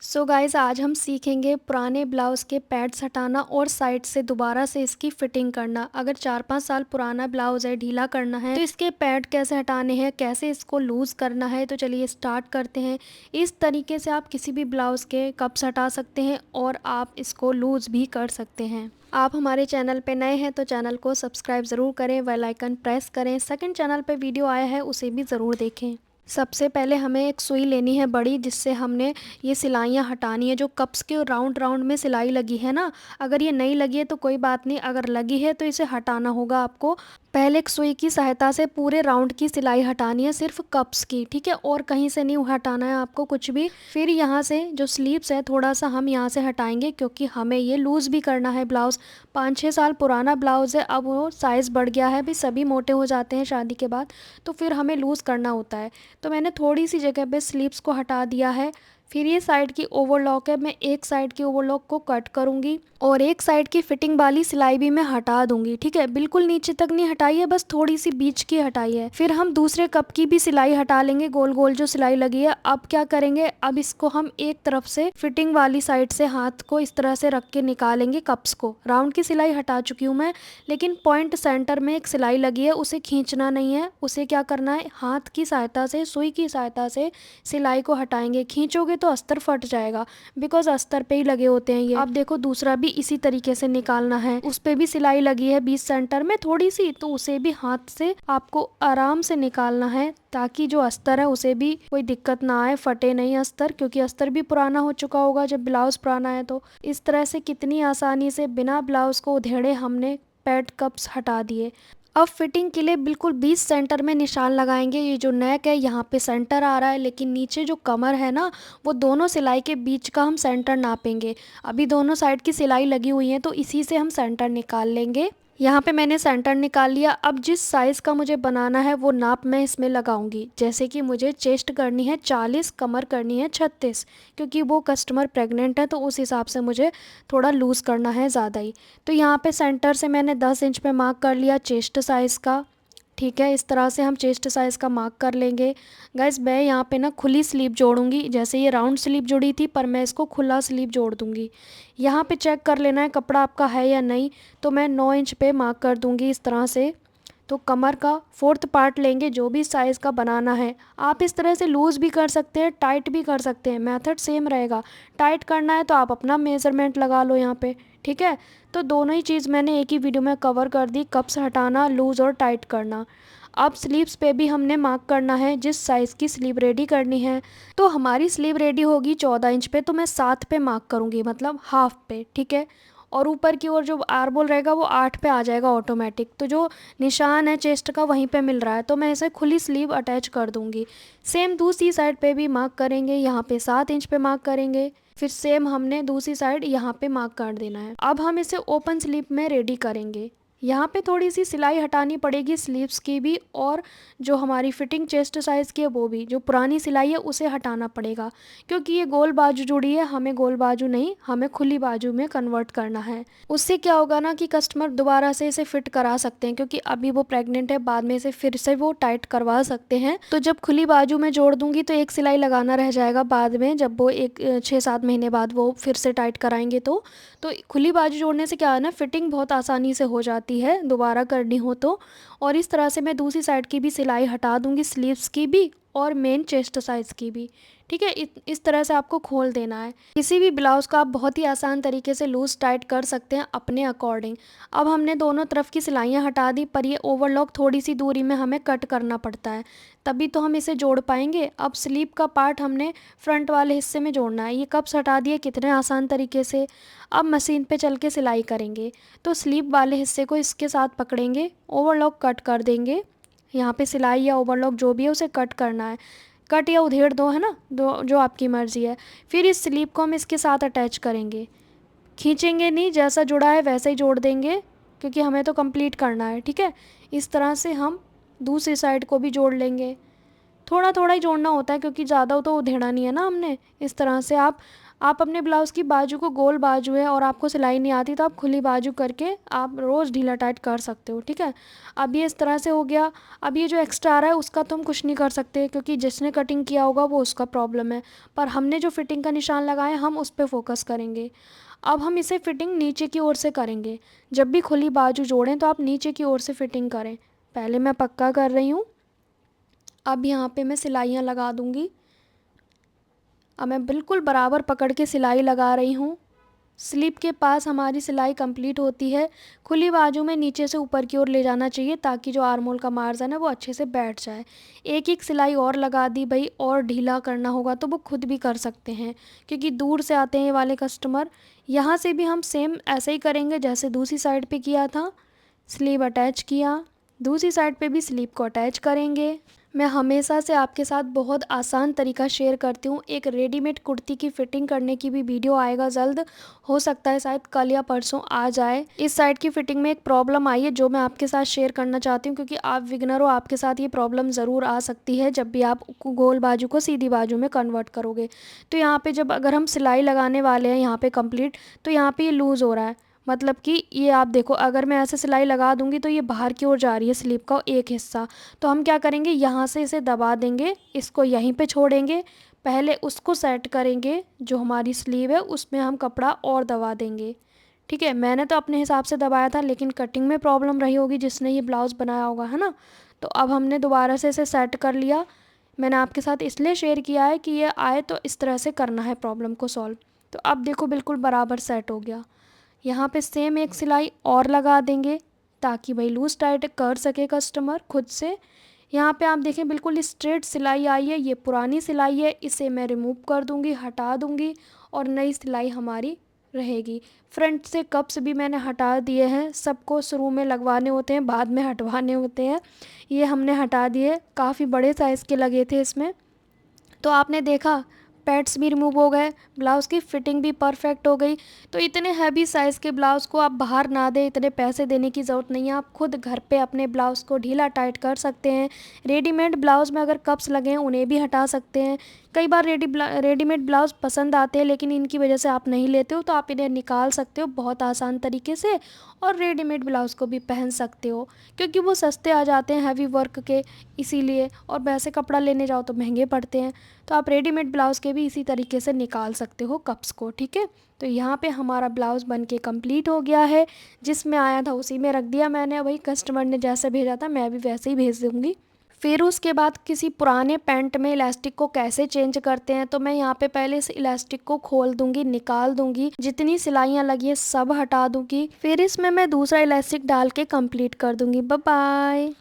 So guys, आज हम सीखेंगे पुराने ब्लाउज़ के पैड्स हटाना और साइड से दोबारा से इसकी फिटिंग करना। अगर 4-5 साल पुराना ब्लाउज़ है, ढीला करना है, तो इसके पैड कैसे हटाने हैं, कैसे इसको लूज़ करना है। तो चलिए स्टार्ट करते हैं। इस तरीके से आप किसी भी ब्लाउज़ के कप्स हटा सकते हैं और आप इसको लूज़ भी कर सकते हैं। आप हमारे चैनल पे नए हैं तो चैनल को सब्सक्राइब ज़रूर करें, बेल आइकन प्रेस करें। सेकंड चैनल पे वीडियो आया है, उसे भी ज़रूर देखें। सबसे पहले हमें एक सुई लेनी है बड़ी, जिससे हमने ये सिलाइयाँ हटानी है। जो कप्स के राउंड राउंड में सिलाई लगी है ना, अगर ये नहीं लगी है तो कोई बात नहीं, अगर लगी है तो इसे हटाना होगा आपको। पहले एक सुई की सहायता से पूरे राउंड की सिलाई हटानी है, सिर्फ कप्स की, ठीक है, और कहीं से नहीं हटाना है आपको कुछ भी। फिर यहाँ से जो स्लीव्स है थोड़ा सा हम यहाँ से हटाएंगे, क्योंकि हमें ये लूज़ भी करना है ब्लाउज़। 5-6 साल पुराना ब्लाउज़ है, अब वो साइज़ बढ़ गया है, भी सभी मोटे हो जाते हैं शादी के बाद, तो फिर हमें लूज़ करना होता है। तो मैंने थोड़ी सी जगह पे स्लीव्स को हटा दिया है। फिर ये साइड की ओवरलॉक है, मैं एक साइड की ओवरलॉक को कट करूँगी और एक साइड की फिटिंग वाली सिलाई भी मैं हटा दूंगी, ठीक है। बिल्कुल नीचे तक नहीं हटाई है, बस थोड़ी सी बीच की हटाई है। फिर हम दूसरे कप की भी सिलाई हटा लेंगे, गोल गोल जो सिलाई लगी है। अब क्या करेंगे, अब इसको हम एक तरफ से फिटिंग वाली साइड से हाथ को इस तरह से रख के निकालेंगे कप्स को। राउंड की सिलाई हटा चुकी हूँ मैं, लेकिन पॉइंट सेंटर में एक सिलाई लगी है, उसे खींचना नहीं है। उसे क्या करना है, हाथ की सहायता से, सुई की सहायता से सिलाई को हटाएंगे। खींचोगे तो अस्तर फट जाएगा, बिकॉज अस्तर पे ही लगे होते हैं ये। अब देखो दूसरा भी इसी तरीके से निकालना है, उस पे भी सिलाई लगी है बीच सेंटर में थोड़ी सी, तो उसे भी हाथ से आपको आराम से निकालना है, ताकि जो अस्तर है उसे भी कोई दिक्कत ना आए, फटे नहीं अस्तर, क्योंकि अस्तर भी पुराना हो चुका होगा जब ब्लाउज पुराना है। तो इस तरह से कितनी आसानी से बिना ब्लाउज को उधेड़े हमने पैड कप्स हटा दिए। अब फिटिंग के लिए बिल्कुल बीच सेंटर में निशान लगाएंगे। ये जो नेक है यहाँ पे सेंटर आ रहा है, लेकिन नीचे जो कमर है ना, वो दोनों सिलाई के बीच का हम सेंटर नापेंगे। अभी दोनों साइड की सिलाई लगी हुई है, तो इसी से हम सेंटर निकाल लेंगे। यहाँ पे मैंने सेंटर निकाल लिया। अब जिस साइज़ का मुझे बनाना है वो नाप मैं इसमें लगाऊंगी। जैसे कि मुझे चेस्ट करनी है 40, कमर करनी है 36, क्योंकि वो कस्टमर प्रेग्नेंट है, तो उस हिसाब से मुझे थोड़ा लूज़ करना है ज़्यादा ही। तो यहाँ पे सेंटर से मैंने 10 इंच पे मार्क कर लिया चेस्ट साइज़ का, ठीक है। इस तरह से हम चेस्ट साइज़ का मार्क कर लेंगे। गाइस, मैं यहाँ पे ना खुली स्लीव जोड़ूंगी, जैसे ये राउंड स्लीव जुड़ी थी, पर मैं इसको खुला स्लीव जोड़ दूंगी। यहाँ पे चेक कर लेना है कपड़ा आपका है या नहीं। तो मैं 9 इंच पे मार्क कर दूंगी इस तरह से। तो कमर का 4th पार्ट लेंगे, जो भी साइज़ का बनाना है। आप इस तरह से लूज़ भी कर सकते हैं, टाइट भी कर सकते हैं, मेथड सेम रहेगा। टाइट करना है तो आप अपना मेज़रमेंट लगा लो यहाँ पे, ठीक है। तो दोनों ही चीज़ मैंने एक ही वीडियो में कवर कर दी, कप्स हटाना, लूज़ और टाइट करना। अब स्लीव्स पे भी हमने मार्क करना है, जिस साइज़ की स्लीव रेडी करनी है। तो हमारी स्लीव रेडी होगी 14 इंच पे, तो मैं 7 पे मार्क करूँगी, मतलब हाफ पे, ठीक है। और ऊपर की ओर जो आर्मोल रहेगा वो 8 पे आ जाएगा ऑटोमेटिक। तो जो निशान है चेस्ट का वहीं पे मिल रहा है, तो मैं इसे खुली स्लीव अटैच कर दूंगी। सेम दूसरी साइड पे भी मार्क करेंगे, यहाँ पे 7 इंच पे मार्क करेंगे। फिर सेम हमने दूसरी साइड यहाँ पे मार्क कर देना है। अब हम इसे ओपन स्लीव में रेडी करेंगे। यहाँ पे थोड़ी सी सिलाई हटानी पड़ेगी स्लीव्स की भी, और जो हमारी फिटिंग चेस्ट साइज़ की है वो भी, जो पुरानी सिलाई है उसे हटाना पड़ेगा, क्योंकि ये गोल बाजू जुड़ी है, हमें गोल बाजू नहीं, हमें खुली बाजू में कन्वर्ट करना है। उससे क्या होगा ना कि कस्टमर दोबारा से इसे फिट करा सकते हैं, क्योंकि अभी वो प्रेग्नेंट है, बाद में इसे फिर से वो टाइट करवा सकते हैं। तो जब खुली बाजू में जोड़ दूंगी तो एक सिलाई लगाना रह जाएगा बाद में, जब वो 6-7 महीने बाद वो फिर से टाइट कराएंगे। तो खुली बाजू जोड़ने से क्या है ना, फिटिंग बहुत आसानी से हो जाती है दोबारा करनी हो तो। और इस तरह से मैं दूसरी साइड की भी सिलाई हटा दूंगी, स्लीव्स की भी और मेन चेस्ट साइज़ की भी, ठीक है। इस तरह से आपको खोल देना है। किसी भी ब्लाउज़ को आप बहुत ही आसान तरीके से लूज़ टाइट कर सकते हैं अपने अकॉर्डिंग। अब हमने दोनों तरफ की सिलाइयाँ हटा दी, पर ये ओवरलॉक थोड़ी सी दूरी में हमें कट करना पड़ता है, तभी तो हम इसे जोड़ पाएंगे। अब स्लीव का पार्ट हमने फ्रंट वाले हिस्से में जोड़ना है। ये कप्स हटा दिए कितने आसान तरीके से। अब मशीन पे चल के सिलाई करेंगे। तो स्लीव वाले हिस्से को इसके साथ पकड़ेंगे, ओवरलॉक कट कर देंगे। यहाँ पे सिलाई या ओवरलॉक जो भी है उसे कट करना है, कट या उधेड़ दो, है ना, दो, जो आपकी मर्ज़ी है। फिर इस स्लीव को हम इसके साथ अटैच करेंगे, खींचेंगे नहीं, जैसा जुड़ा है वैसे ही जोड़ देंगे, क्योंकि हमें तो कंप्लीट करना है, ठीक है। इस तरह से हम दूसरी साइड को भी जोड़ लेंगे। थोड़ा थोड़ा ही जोड़ना होता है, क्योंकि ज़्यादा तो उधेड़ा नहीं है ना हमने। इस तरह से आप आप अपने ब्लाउज़ की बाजू को, गोल बाजू है और आपको सिलाई नहीं आती तो आप खुली बाजू करके आप रोज़ ढीला टाइट कर सकते हो, ठीक है। अब ये इस तरह से हो गया। अब ये जो एक्स्ट्रा आ रहा है उसका तो हम कुछ नहीं कर सकते, क्योंकि जिसने कटिंग किया होगा वो उसका प्रॉब्लम है, पर हमने जो फिटिंग का निशान लगाया हम उस पर फोकस करेंगे। अब हम इसे फिटिंग नीचे की ओर से करेंगे। जब भी खुली बाजू जोड़ें तो आप नीचे की ओर से फिटिंग करें। पहले मैं पक्का कर रही हूँ। अब यहाँ पे मैं सिलाइयाँ लगा दूँगी। अब मैं बिल्कुल बराबर पकड़ के सिलाई लगा रही हूँ। स्लीप के पास हमारी सिलाई कंप्लीट होती है। खुली बाजू में नीचे से ऊपर की ओर ले जाना चाहिए, ताकि जो आर्म होल का मार्जिन है वो अच्छे से बैठ जाए। एक एक सिलाई और लगा दी भाई, और ढीला करना होगा तो वो खुद भी कर सकते हैं, क्योंकि दूर से आते हैं ये वाले कस्टमर। यहाँ से भी हम सेम ऐसे ही करेंगे जैसे दूसरी साइड पे किया था। स्लीव अटैच किया, दूसरी साइड पे भी स्लीव को अटैच करेंगे। मैं हमेशा से आपके साथ बहुत आसान तरीका शेयर करती हूँ। एक रेडीमेड कुर्ती की फ़िटिंग करने की भी वीडियो आएगा जल्द, हो सकता है शायद कल या परसों आ जाए। इस साइड की फ़िटिंग में एक प्रॉब्लम आई है जो मैं आपके साथ शेयर करना चाहती हूँ, क्योंकि आप बिगिनर हो, आपके साथ ये प्रॉब्लम ज़रूर आ सकती है जब भी आप गोल बाजू को सीधी बाजू में कन्वर्ट करोगे। तो यहाँ पर जब अगर हम सिलाई लगाने वाले हैं यहाँ पर कंप्लीट, तो यहाँ पर ये लूज़ हो रहा है। मतलब कि ये आप देखो, अगर मैं ऐसे सिलाई लगा दूंगी तो ये बाहर की ओर जा रही है स्लीव का एक हिस्सा। तो हम क्या करेंगे, यहाँ से इसे दबा देंगे, इसको यहीं पे छोड़ेंगे। पहले उसको सेट करेंगे, जो हमारी स्लीव है उसमें हम कपड़ा और दबा देंगे, ठीक है। मैंने तो अपने हिसाब से दबाया था, लेकिन कटिंग में प्रॉब्लम रही होगी जिसने ये ब्लाउज़ बनाया होगा, है ना। तो अब हमने दोबारा से इसे सेट कर लिया। मैंने आपके साथ इसलिए शेयर किया है कि ये आए तो इस तरह से करना है प्रॉब्लम को सॉल्व। तो अब देखो बिल्कुल बराबर सेट हो गया। यहाँ पे सेम एक सिलाई और लगा देंगे, ताकि भाई लूज़ टाइट कर सके कस्टमर खुद से। यहाँ पे आप देखें बिल्कुल स्ट्रेट सिलाई आई है, ये पुरानी सिलाई है, इसे मैं रिमूव कर दूँगी, हटा दूँगी, और नई सिलाई हमारी रहेगी। फ्रंट से कप्स भी मैंने हटा दिए हैं, सबको शुरू में लगवाने होते हैं, बाद में हटवाने होते हैं। ये हमने हटा दिए, काफ़ी बड़े साइज़ के लगे थे इसमें। तो आपने देखा पैड्स भी रिमूव हो गए, ब्लाउज़ की फ़िटिंग भी परफेक्ट हो गई। तो इतने हैवी साइज़ के ब्लाउज़ को आप बाहर ना दें, इतने पैसे देने की ज़रूरत नहीं है। आप खुद घर पे अपने ब्लाउज़ को ढीला टाइट कर सकते हैं। रेडीमेड ब्लाउज़ में अगर कप्स लगे हैं उन्हें भी हटा सकते हैं। कई बार रेडीमेड ब्लाउज़ पसंद आते हैं, लेकिन इनकी वजह से आप नहीं लेते हो, तो आप इन्हें निकाल सकते हो बहुत आसान तरीके से, और रेडीमेड ब्लाउज़ को भी पहन सकते हो, क्योंकि वो सस्ते आ जाते हैं हैवी वर्क के, इसीलिए। और वैसे कपड़ा लेने जाओ तो महंगे पड़ते हैं। तो आप रेडीमेड ब्लाउज़ के भी इसी तरीके से निकाल सकते हो कप्स को, ठीक है। तो यहाँ पे हमारा ब्लाउज़ बन के कम्प्लीट हो गया है। जिसमें आया था उसी में रख दिया मैंने। वही कस्टमर ने जैसे भेजा था मैं भी वैसे ही भेज दूँगी। फिर उसके बाद किसी पुराने पैंट में इलास्टिक को कैसे चेंज करते हैं, तो मैं यहाँ पे पहले इस इलास्टिक को खोल दूंगी, निकाल दूंगी, जितनी सिलाइयाँ लगी है सब हटा दूंगी, फिर इसमें मैं दूसरा इलास्टिक डाल के कंप्लीट कर दूंगी। Bye bye.